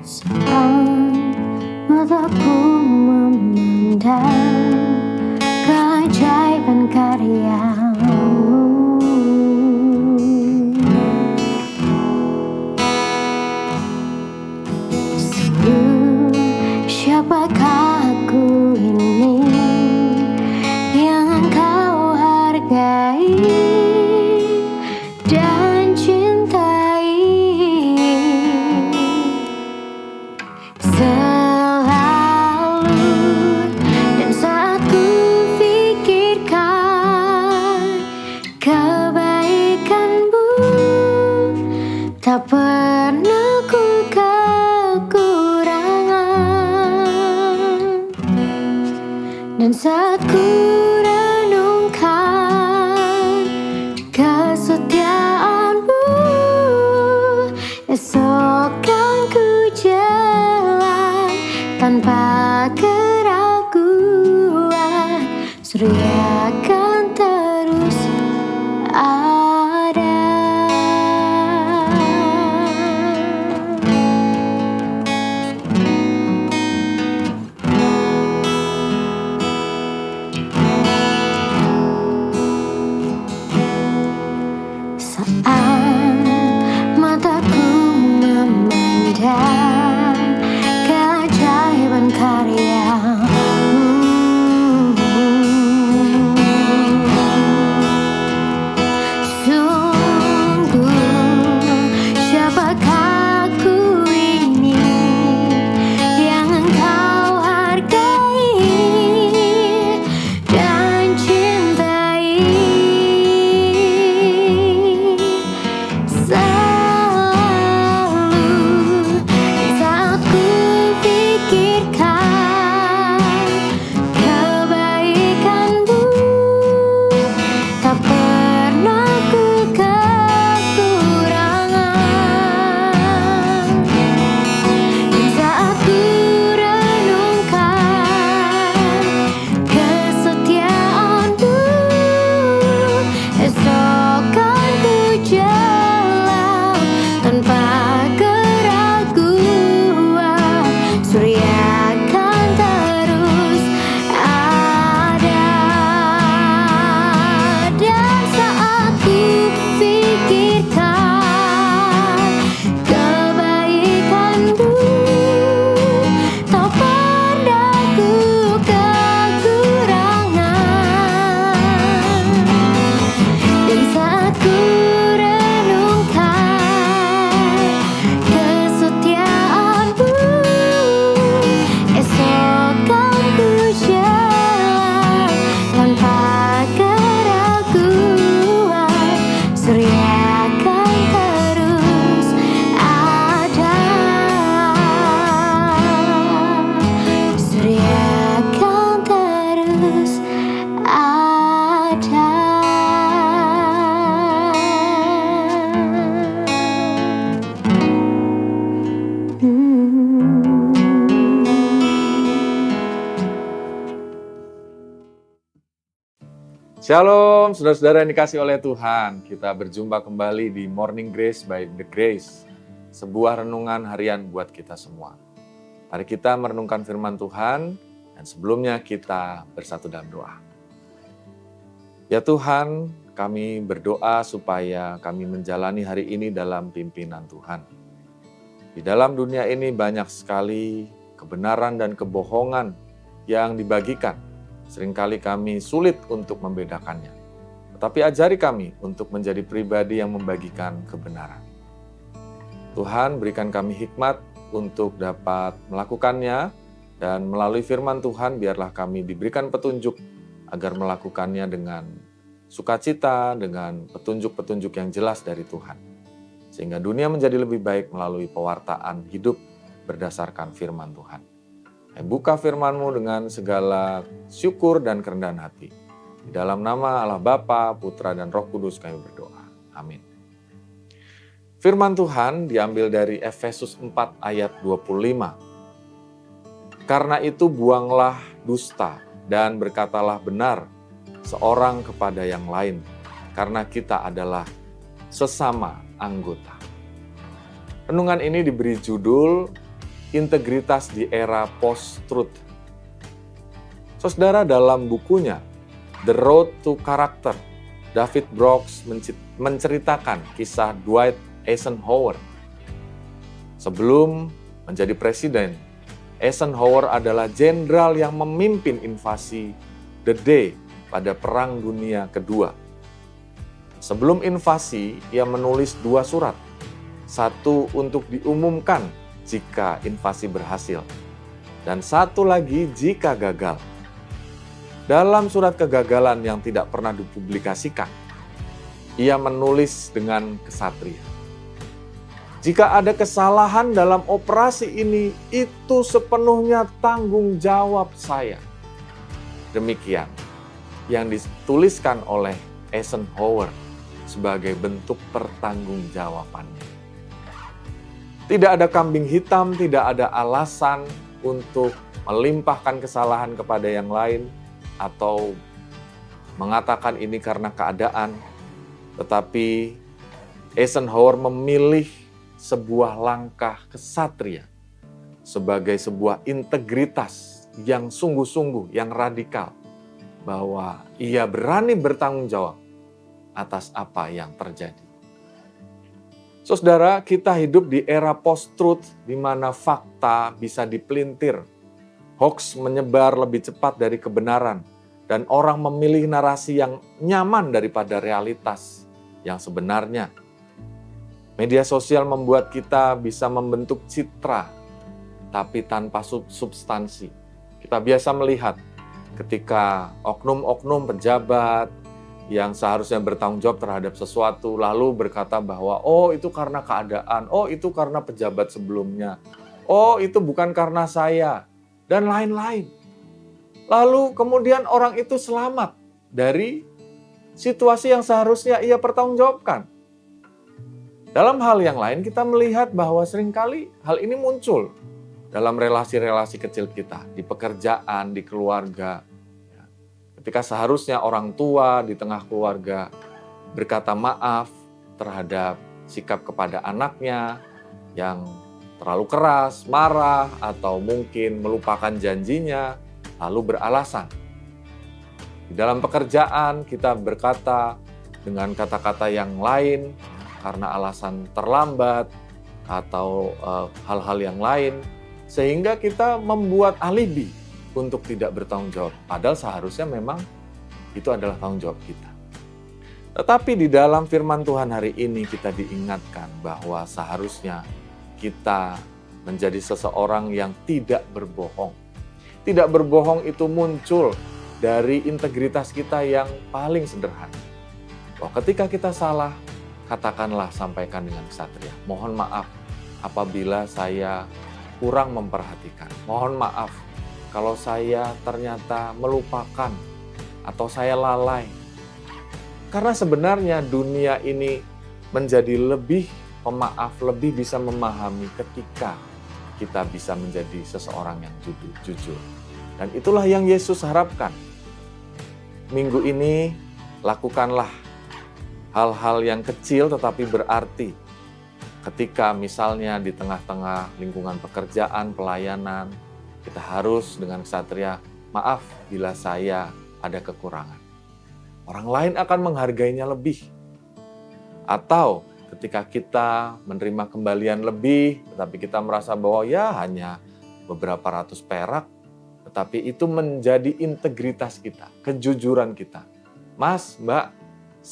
Saat mataku memandang keajaiban karyamu, sungguh siapakah aku ini yang engkau hargai dan cintai. Selalu dan saat ku pikirkan kebaikan-Mu, tak pernah ku kekurangan. Dan saat ku renungkan kesetiaan-Mu, esok kan ku jalan tanpa keraguan. Surya kan terus ada. Saat mataku memandang keajaiban karya-Mu, sungguh siapakah aku ini yang engkau hargai dan cintai. Selalu saat ku pikirkan kebaikan-Mu, tak pernah ku kekurangan. Dan saat ku renungkan kesetiaan-Mu, esok kan ku jalan tanpa keraguan. Surya kan terus ada. Dan saat ku pikirkan kebaikan-Mu, tak pernah ku kekurangan. Dan saat ku renungkan kesetiaan-Mu, esok kan ku jalan tanpa keraguan. Surya kan terus ada. Surya kan terus ada. Shalom, saudara-saudara yang dikasih oleh Tuhan. Kita berjumpa kembali di Morning Grace by The Grace, sebuah renungan harian buat kita semua. Mari kita merenungkan firman Tuhan, dan sebelumnya kita bersatu dalam doa. Ya Tuhan, kami berdoa supaya kami menjalani hari ini dalam pimpinan Tuhan. Di dalam dunia ini banyak sekali kebenaran dan kebohongan yang dibagikan. Seringkali kami sulit untuk membedakannya. Tetapi ajari kami untuk menjadi pribadi yang membagikan kebenaran. Tuhan, berikan kami hikmat untuk dapat melakukannya, dan melalui firman Tuhan biarlah kami diberikan petunjuk agar melakukannya dengan sukacita, dengan petunjuk-petunjuk yang jelas dari Tuhan. Sehingga dunia menjadi lebih baik melalui pewartaan hidup berdasarkan firman Tuhan. Buka firman-Mu dengan segala syukur dan kerendahan hati. Di dalam nama Allah Bapa, Putra, dan Roh Kudus kami berdoa. Amin. Firman Tuhan diambil dari Efesus 4 ayat 25. Karena itu buanglah dusta dan berkatalah benar seorang kepada yang lain, karena kita adalah sesama anggota. Renungan ini diberi judul integritas di era post-truth. Saudara, dalam bukunya The Road to Character, David Brooks menceritakan kisah Dwight Eisenhower. Sebelum menjadi presiden, Eisenhower adalah jenderal yang memimpin invasi D-Day pada Perang Dunia Kedua. Sebelum invasi, ia menulis 2 surat. Satu untuk diumumkan jika invasi berhasil, dan satu lagi jika gagal. Dalam surat kegagalan yang tidak pernah dipublikasikan, ia menulis dengan kesatria. Jika ada kesalahan dalam operasi ini, itu sepenuhnya tanggung jawab saya. Demikian yang dituliskan oleh Eisenhower sebagai bentuk pertanggungjawabannya. Tidak ada kambing hitam, tidak ada alasan untuk melimpahkan kesalahan kepada yang lain atau mengatakan ini karena keadaan, tetapi Eisenhower memilih sebuah langkah kesatria sebagai sebuah integritas yang sungguh-sungguh, yang radikal, bahwa ia berani bertanggung jawab atas apa yang terjadi. Saudara, kita hidup di era post-truth di mana fakta bisa dipelintir. Hoax menyebar lebih cepat dari kebenaran dan orang memilih narasi yang nyaman daripada realitas yang sebenarnya. Media sosial membuat kita bisa membentuk citra tapi tanpa substansi. Kita biasa melihat ketika oknum-oknum pejabat yang seharusnya bertanggung jawab terhadap sesuatu, lalu berkata bahwa, oh itu karena keadaan, oh itu karena pejabat sebelumnya, oh itu bukan karena saya, dan lain-lain. Lalu kemudian orang itu selamat dari situasi yang seharusnya ia pertanggungjawabkan. Dalam hal yang lain kita melihat bahwa seringkali hal ini muncul dalam relasi-relasi kecil kita, di pekerjaan, di keluarga. Ketika seharusnya orang tua di tengah keluarga berkata maaf terhadap sikap kepada anaknya yang terlalu keras, marah, atau mungkin melupakan janjinya, lalu beralasan. Di dalam pekerjaan kita berkata dengan kata-kata yang lain karena alasan terlambat atau hal-hal yang lain, sehingga kita membuat alibi untuk tidak bertanggung jawab. Padahal seharusnya memang itu adalah tanggung jawab kita. Tetapi di dalam firman Tuhan hari ini kita diingatkan bahwa seharusnya kita menjadi seseorang yang tidak berbohong. Tidak berbohong itu muncul dari integritas kita yang paling sederhana. Bahwa ketika kita salah, katakanlah, sampaikan dengan kesatria. Mohon maaf apabila saya kurang memperhatikan. Mohon maaf kalau saya ternyata melupakan atau saya lalai. Karena sebenarnya dunia ini menjadi lebih pemaaf, lebih bisa memahami ketika kita bisa menjadi seseorang yang jujur. Dan itulah yang Yesus harapkan. Minggu ini lakukanlah hal-hal yang kecil tetapi berarti. Ketika misalnya di tengah-tengah lingkungan pekerjaan, pelayanan, kita harus dengan kesatria, maaf bila saya ada kekurangan. Orang lain akan menghargainya lebih. Atau ketika kita menerima kembalian lebih, tetapi kita merasa bahwa ya hanya beberapa ratus perak, tetapi itu menjadi integritas kita, kejujuran kita. Mas, Mbak,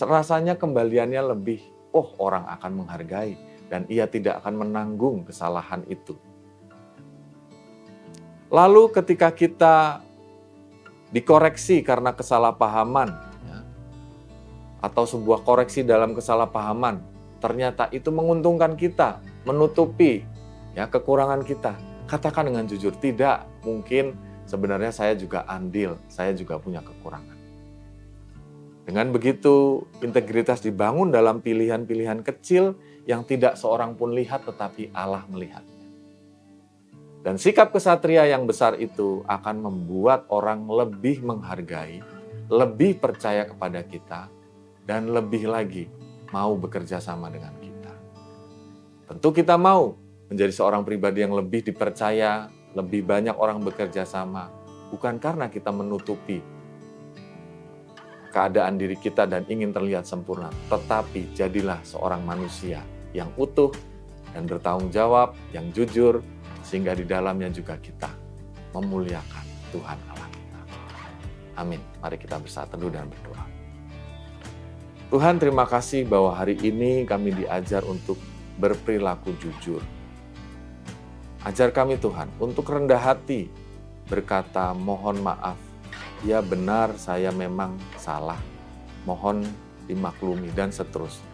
rasanya kembaliannya lebih. Oh, orang akan menghargai dan ia tidak akan menanggung kesalahan itu. Lalu ketika kita dikoreksi karena kesalahpahaman, ya, atau sebuah koreksi dalam kesalahpahaman, ternyata itu menguntungkan kita, menutupi ya kekurangan kita. Katakan dengan jujur, tidak, mungkin sebenarnya saya juga andil, saya juga punya kekurangan. Dengan begitu, integritas dibangun dalam pilihan-pilihan kecil yang tidak seorang pun lihat, tetapi Allah melihatnya. Dan sikap kesatria yang besar itu akan membuat orang lebih menghargai, lebih percaya kepada kita, dan lebih lagi mau bekerja sama dengan kita. Tentu kita mau menjadi seorang pribadi yang lebih dipercaya, lebih banyak orang bekerja sama, bukan karena kita menutupi keadaan diri kita dan ingin terlihat sempurna, tetapi jadilah seorang manusia yang utuh dan bertanggung jawab, yang jujur, sehingga di dalamnya juga kita memuliakan Tuhan Allah kita. Amin. Mari kita bersatu teduh dan berdoa. Tuhan, terima kasih bahwa hari ini kami diajar untuk berperilaku jujur. Ajar kami Tuhan untuk rendah hati, berkata mohon maaf. Ya benar, saya memang salah. Mohon dimaklumi dan seterusnya.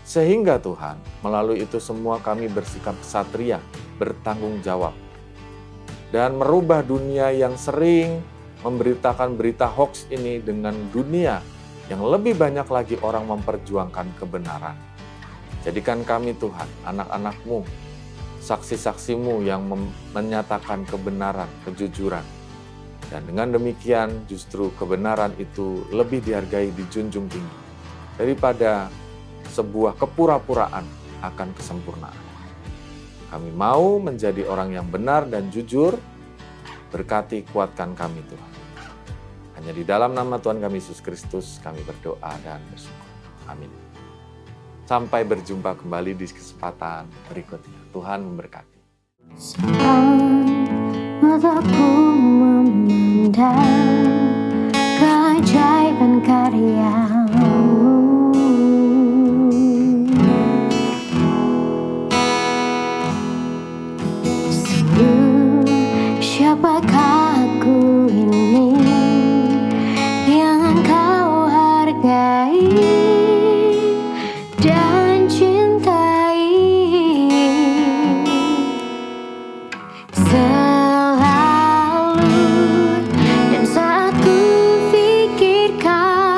Sehingga Tuhan, melalui itu semua kami bersikap kesatria, bertanggung jawab. Dan merubah dunia yang sering memberitakan berita hoax ini dengan dunia yang lebih banyak lagi orang memperjuangkan kebenaran. Jadikan kami Tuhan, anak-anak-Mu, saksi-saksi-Mu yang menyatakan kebenaran, kejujuran. Dan dengan demikian justru kebenaran itu lebih dihargai, dijunjung tinggi daripada sebuah kepura-puraan akan kesempurnaan. Kami mau menjadi orang yang benar dan jujur, berkati kuatkan kami Tuhan. Hanya di dalam nama Tuhan kami Yesus Kristus kami berdoa dan bersyukur. Amin. Sampai berjumpa kembali di kesempatan berikutnya. Tuhan memberkati. Saat mataku memandang keajaiban karya-Mu, sungguh siapakah aku ini yang Engkau hargai dan cintai. Selalu dan saat ku pikirkan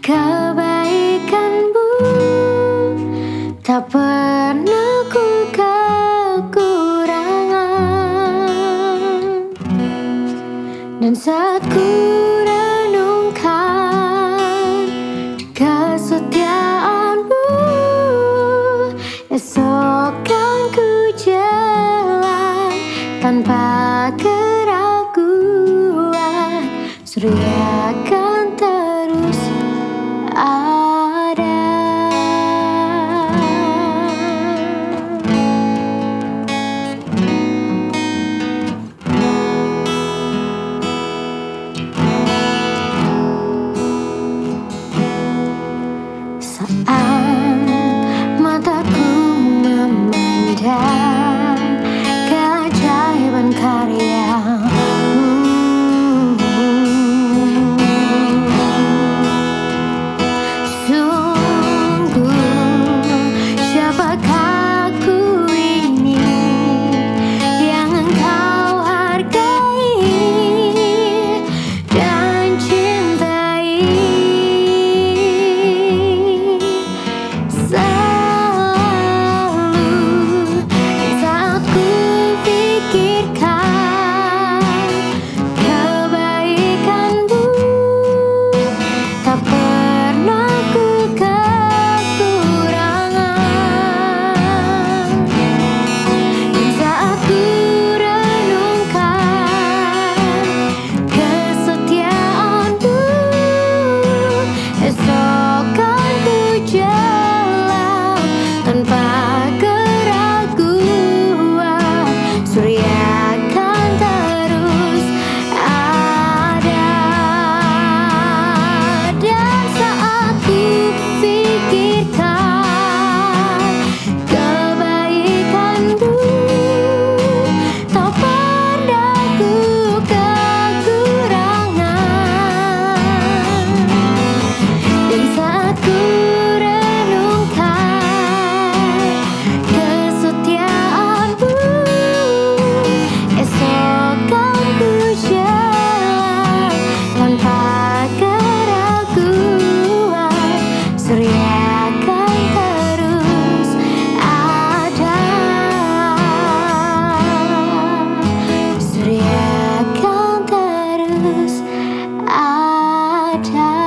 kebaikan-Mu, tak pernah ku kekurangan. Dan saat ku renungkan kesetiaan-Mu, esok kan ku jalan tanpa keraguan, surya kan terus ada. Saat mataku memandang keajaiban karya-Mu, sungguh siapakah aku ini yang Engkau hargai dan cintai. Selalu saat ku pikirkan kebaikan-Mu, tak pernah ku kekurangan. Dan saat ku renungkan kesetiaan-Mu, esok kan ku jalan tanpa keraguan, surya kan terus ada. Dan saat ku pikirkan kebaikan-Mu, tak pernah ku kekurangan. Dan saat ku renungkan kesetiaan-Mu, esok kan ku jalan tanpa keraguan, surya kan terus ada. Surya kan terus ada.